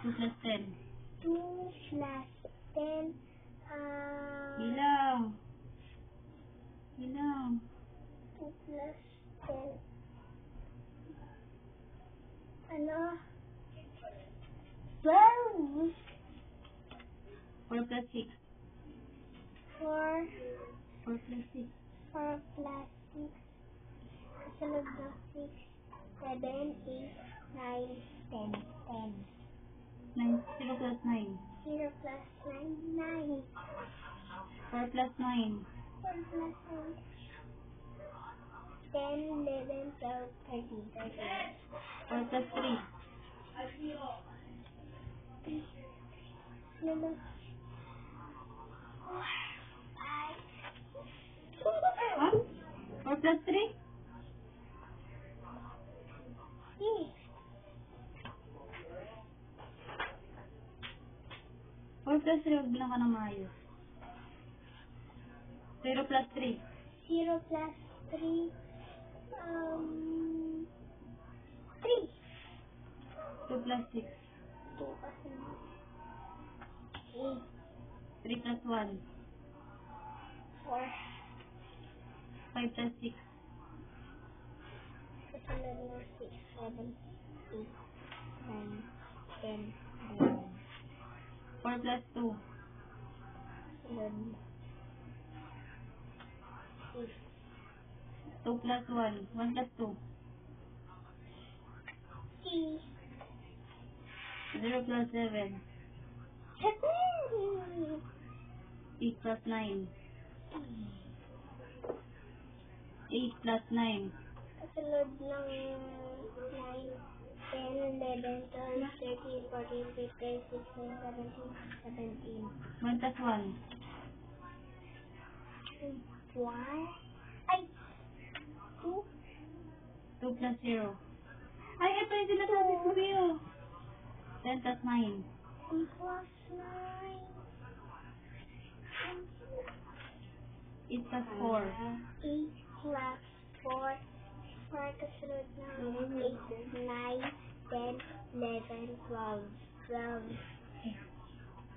2 plus 10. 2 plus 10. Bilang. Bilang. 2 plus 10. Ano? 12. 4 plus 6. 4. 4 plus 6. 4 plus 6. Kasunod ng 6. 7, 8, 9, 10. 10. 9. 0 plus 9. 0 plus 9, 9. 4 plus 9. 4 plus 9. 10, 11, 12, 13, 13. 4 plus 3. 11, 4, 5. Ha? 4 plus 3? Yes. 4 plus 3, huwag bilang ka ng maayos. 0 plus 3. 0 plus 3. 3. 2 plus 6. 2 kasi 8. 3 plus 1. 4. 5 plus 6. Kasunod ng 6, 7, 8, 9, 10, 11. 4 plus 2. Kasunod 8. 2 plus 1. 1 plus 2. 3. 0 plus 7. 7. 8 plus 9. 8 plus 9. Kasunod ng 9, 10, 11, 12, 13, 14, 15, 16, 17, 17. 1 plus 1. 1. Ay! 2. 2 plus 0. Ay, ito yung sinasabi ko sa'yo. 10 plus 9. 1 plus 9. 8 plus 4. 8 plus 4. 4 kasunod ng 8, 9, 10, 11, 12. 12.